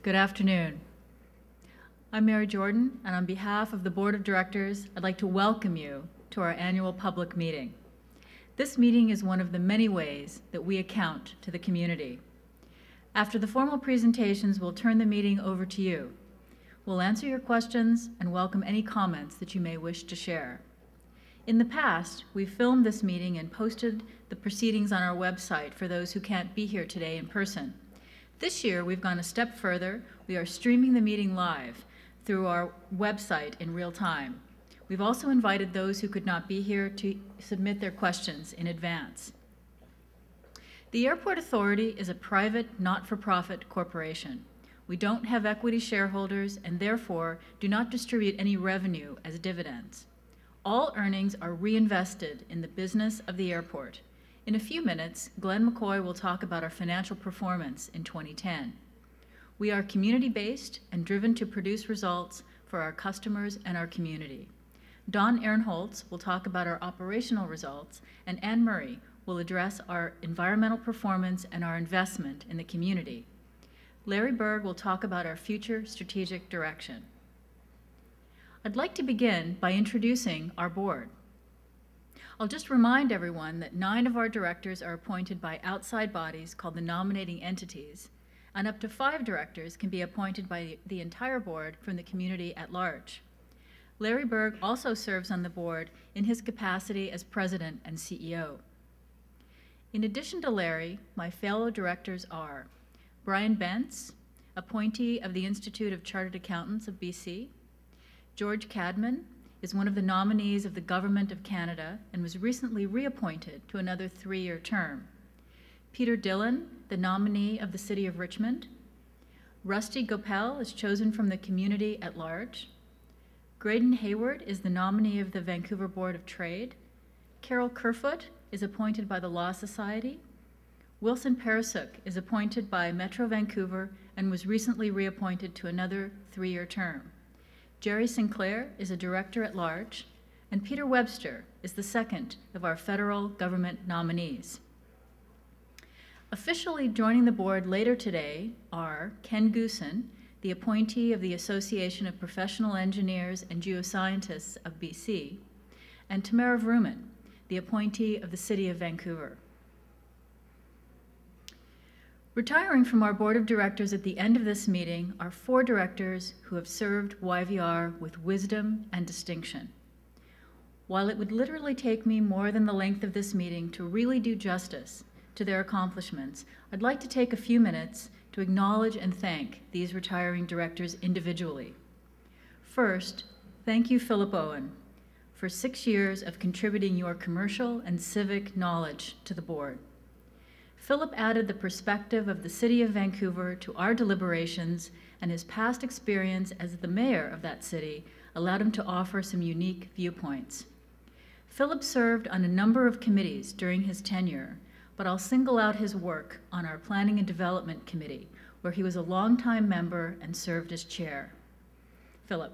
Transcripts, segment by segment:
Good afternoon. I'm Mary Jordan, and on behalf of the Board of Directors, I'd like to welcome you to our annual public meeting. This meeting is one of the many ways that we account to the community. After the formal presentations, we'll turn the meeting over to you. We'll answer your questions and welcome any comments that you may wish to share. In the past, we've filmed this meeting and posted the proceedings on our website for those who can't be here today in person. This year, we've gone a step further. We are streaming the meeting live through our website in real time. We've also invited those who could not be here to submit their questions in advance. The Airport Authority is a private, not-for-profit corporation. We don't have equity shareholders and therefore do not distribute any revenue as dividends. All earnings are reinvested in the business of the airport. In a few minutes, Glenn McCoy will talk about our financial performance in 2010. We are community-based and driven to produce results for our customers and our community. Don Ehrenholtz will talk about our operational results, and Anne Murray will address our environmental performance and our investment in the community. Larry Berg will talk about our future strategic direction. I'd like to begin by introducing our board. I'll just remind everyone that 9 of our directors are appointed by outside bodies called the nominating entities, and up to 5 directors can be appointed by the entire board from the community at large. Larry Berg also serves on the board in his capacity as president and CEO. In addition to Larry, my fellow directors are Brian Bentz, appointee of the Institute of Chartered Accountants of BC. George Cadman is one of the nominees of the Government of Canada and was recently reappointed to another 3-year term. Peter Dillon, the nominee of the City of Richmond. Rusty Gopel is chosen from the community at large. Graydon Hayward is the nominee of the Vancouver Board of Trade. Carol Kerfoot is appointed by the Law Society. Wilson Parasuk is appointed by Metro Vancouver and was recently reappointed to another 3-year term. Jerry Sinclair is a director at large, and Peter Webster is the second of our federal government nominees. Officially joining the board later today are Ken Goosen, the appointee of the Association of Professional Engineers and Geoscientists of BC, and Tamara Vrooman, the appointee of the City of Vancouver. Retiring from our board of directors at the end of this meeting are 4 directors who have served YVR with wisdom and distinction. While it would literally take me more than the length of this meeting to really do justice to their accomplishments, I'd like to take a few minutes to acknowledge and thank these retiring directors individually. First, thank you, Philip Owen, for 6 years of contributing your commercial and civic knowledge to the board. Philip added the perspective of the City of Vancouver to our deliberations, and his past experience as the mayor of that city allowed him to offer some unique viewpoints. Philip served on a number of committees during his tenure, but I'll single out his work on our Planning and Development Committee, where he was a longtime member and served as chair. Philip.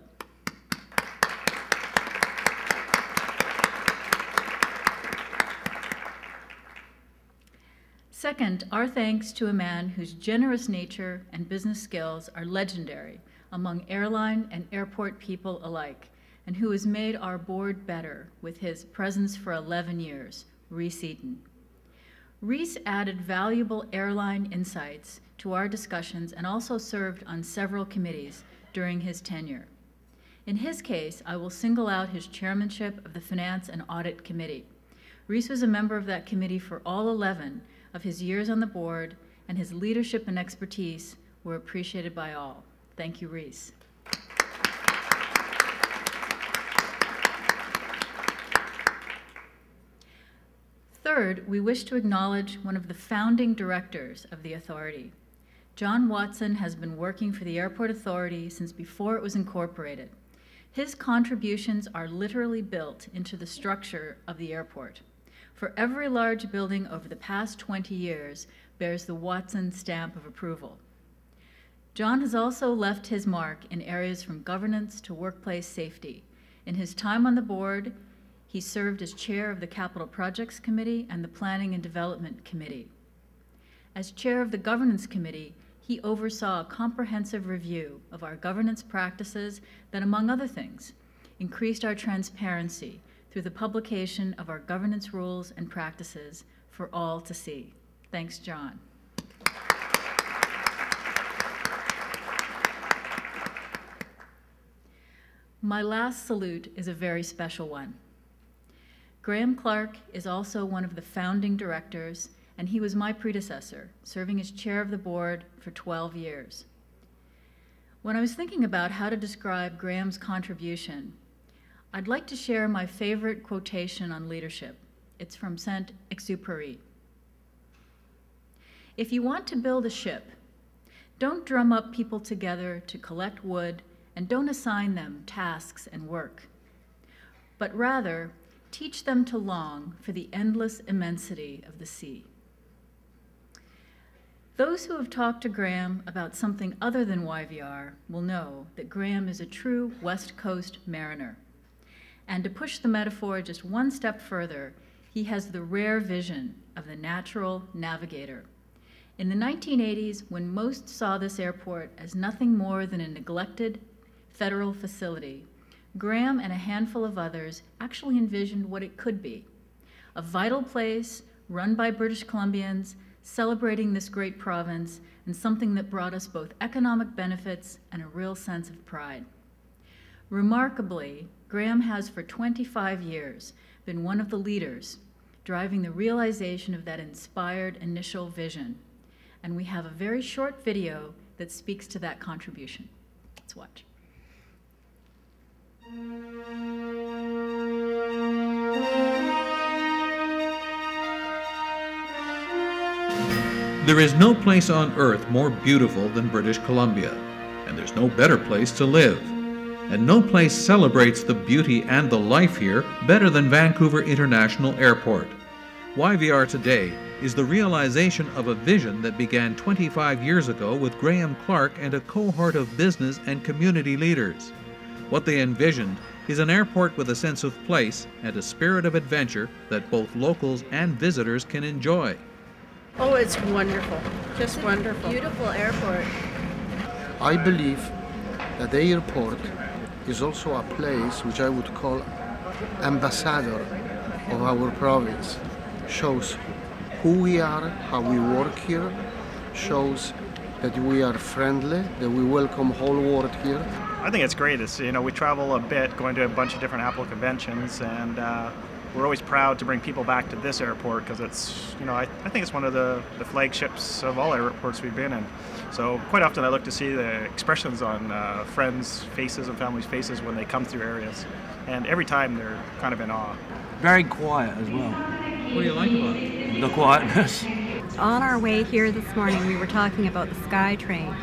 Second, our thanks to a man whose generous nature and business skills are legendary among airline and airport people alike, and who has made our board better with his presence for 11 years, Rhys Eaton. Rhys added valuable airline insights to our discussions and also served on several committees during his tenure. In his case, I will single out his chairmanship of the Finance and Audit Committee. Rhys was a member of that committee for all 11 of his years on the board, and his leadership and expertise were appreciated by all. Thank you, Rhys. Third, we wish to acknowledge one of the founding directors of the authority. John Watson has been working for the Airport Authority since before it was incorporated. His contributions are literally built into the structure of the airport. For every large building over the past 20 years bears the Watson stamp of approval. John has also left his mark in areas from governance to workplace safety. In his time on the board, he served as chair of the Capital Projects Committee and the Planning and Development Committee. As chair of the Governance Committee, He oversaw a comprehensive review of our governance practices that, among other things, increased our transparency through the publication of our governance rules and practices for all to see. Thanks, John. My last salute is a very special one. Graham Clark is also one of the founding directors, and he was my predecessor, serving as chair of the board for 12 years. When I was thinking about how to describe Graham's contribution, I'd like to share my favorite quotation on leadership. It's from Saint-Exupéry. If you want to build a ship, don't drum up people together to collect wood, and don't assign them tasks and work, but rather teach them to long for the endless immensity of the sea. Those who have talked to Graham about something other than YVR will know that Graham is a true West Coast mariner. And to push the metaphor just one step further, he has the rare vision of the natural navigator. In the 1980s, when most saw this airport as nothing more than a neglected federal facility, Graham and a handful of others actually envisioned what it could be: a vital place run by British Columbians, celebrating this great province, and something that brought us both economic benefits and a real sense of pride. Remarkably, Graham has for 25 years been one of the leaders driving the realization of that inspired initial vision. And we have a very short video that speaks to that contribution. Let's watch. There is no place on earth more beautiful than British Columbia, and there's no better place to live. And no place celebrates the beauty and the life here better than Vancouver International Airport. YVR today is the realization of a vision that began 25 years ago with Graham Clark and a cohort of business and community leaders. What they envisioned is an airport with a sense of place and a spirit of adventure that both locals and visitors can enjoy. Oh, it's wonderful. Just wonderful. Beautiful airport. I believe that the airport is also a place which I would call ambassador of our province. Shows who we are, how we work here, shows that we are friendly, that we welcome whole world here. I think it's great. It's, we travel a bit, going to a bunch of different Apple conventions, and we're always proud to bring people back to this airport because it's, I think it's one of the flagships of all airports we've been in. So quite often I look to see the expressions on friends' faces and families' faces when they come through areas. And every time they're kind of in awe. Very quiet as well. What do you like about it? The quietness. On our way here this morning, we were talking about the SkyTrain,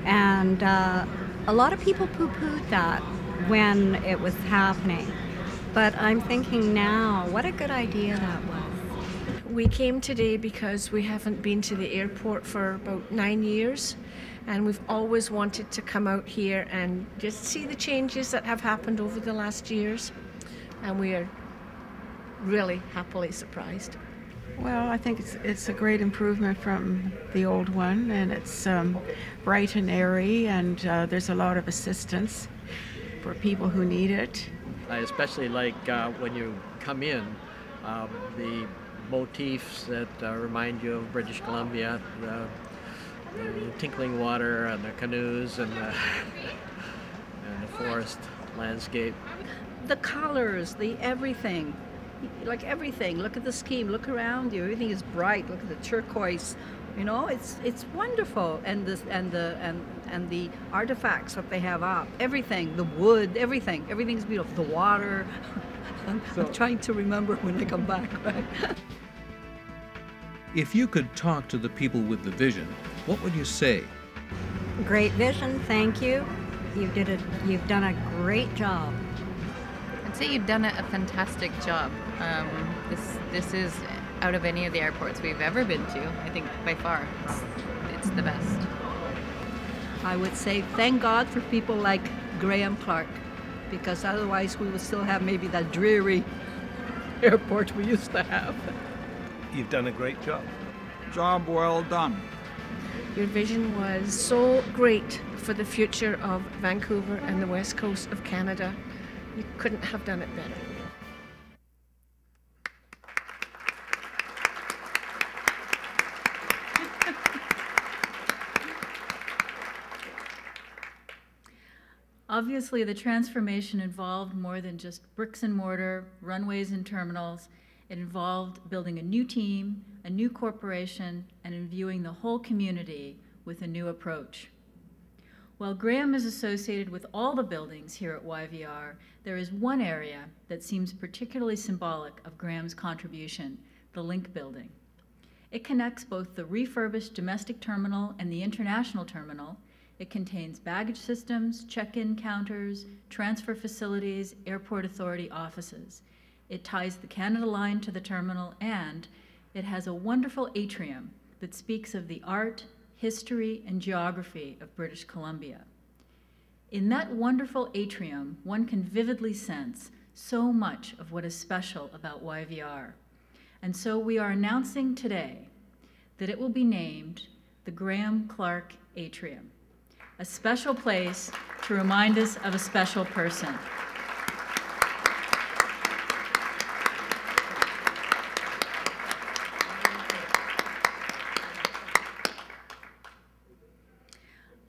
and a lot of people poo-pooed that when it was happening. But I'm thinking now, what a good idea that was. We came today because we haven't been to the airport for about 9 years, and we've always wanted to come out here and just see the changes that have happened over the last years, and we are really happily surprised. Well, I think it's a great improvement from the old one, and it's bright and airy, and there's a lot of assistance for people who need it. I especially like when you come in, the motifs that remind you of British Columbia, the tinkling water and the canoes and the forest landscape. The colors, the everything, like everything. Look at the scheme. Look around you. Everything is bright. Look at the turquoise. It's wonderful. And the artifacts that they have up. Everything. The wood. Everything. Everything's beautiful. The water. I'm trying to remember when I come back. Right? If you could talk to the people with the vision, what would you say? Great vision. Thank you. You've done a great job. I'd say you've done a fantastic job. This is, out of any of the airports we've ever been to, I think by far it's the best. I would say thank God for people like Graham Clark, because otherwise we would still have maybe that dreary airport we used to have. You've done a great job. Job well done. Your vision was so great for the future of Vancouver and the west coast of Canada. You couldn't have done it better. Obviously, the transformation involved more than just bricks and mortar, runways and terminals. It involved building a new team, a new corporation, and imbuing the whole community with a new approach. While Graham is associated with all the buildings here at YVR, there is one area that seems particularly symbolic of Graham's contribution, the Link Building. It connects both the refurbished domestic terminal and the international terminal. It contains baggage systems, check-in counters, transfer facilities, airport authority offices. It ties the Canada Line to the terminal, and it has a wonderful atrium that speaks of the art, history, and geography of British Columbia. In that wonderful atrium, one can vividly sense so much of what is special about YVR. And so we are announcing today that it will be named the Graham Clark Atrium, a special place to remind us of a special person.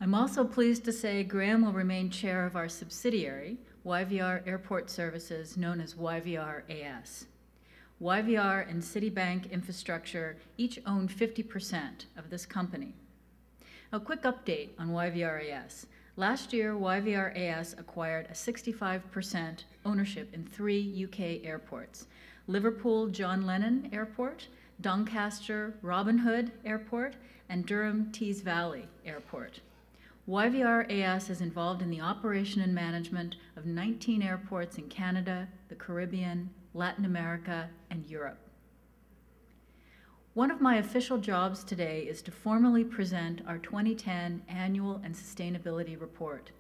I'm also pleased to say Graham will remain chair of our subsidiary, YVR Airport Services, known as YVR AS. YVR and Citibank Infrastructure each own 50% of this company. A quick update on YVR AS. Last year, YVR AS acquired a 65% ownership in 3 UK airports: Liverpool John Lennon Airport, Doncaster Robin Hood Airport, and Durham Tees Valley Airport. YVR AS is involved in the operation and management of 19 airports in Canada, the Caribbean, Latin America, and Europe. One of my official jobs today is to formally present our 2010 Annual and Sustainability Report.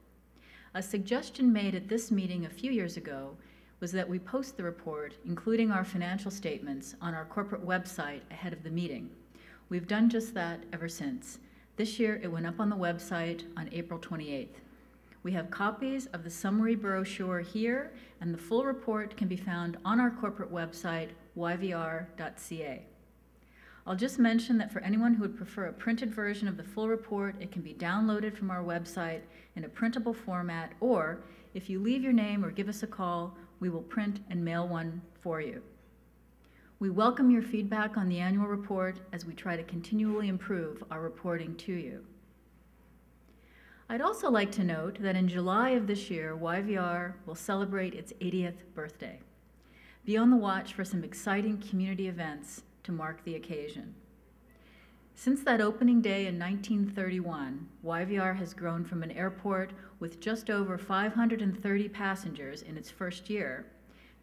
A suggestion made at this meeting a few years ago was that we post the report, including our financial statements, on our corporate website ahead of the meeting. We've done just that ever since. This year, it went up on the website on April 28th. We have copies of the summary brochure here, and the full report can be found on our corporate website, yvr.ca. I'll just mention that for anyone who would prefer a printed version of the full report, it can be downloaded from our website in a printable format, or if you leave your name or give us a call, we will print and mail one for you. We welcome your feedback on the annual report as we try to continually improve our reporting to you. I'd also like to note that in July of this year, YVR will celebrate its 80th birthday. Be on the watch for some exciting community events to mark the occasion. Since that opening day in 1931, YVR has grown from an airport with just over 530 passengers in its first year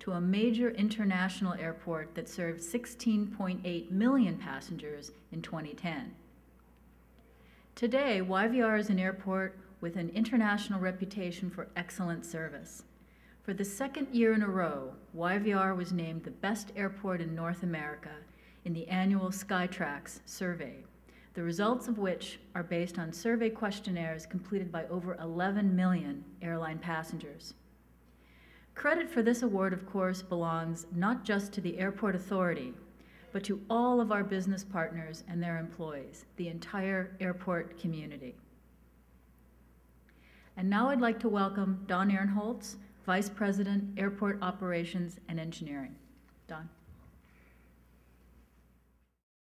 to a major international airport that served 16.8 million passengers in 2010. Today, YVR is an airport with an international reputation for excellent service. For the second year in a row, YVR was named the best airport in North America in the annual Skytrax survey, the results of which are based on survey questionnaires completed by over 11 million airline passengers. Credit for this award, of course, belongs not just to the Airport Authority, but to all of our business partners and their employees, the entire airport community. And now I'd like to welcome Don Ehrenholtz, Vice President, Airport Operations and Engineering. Don.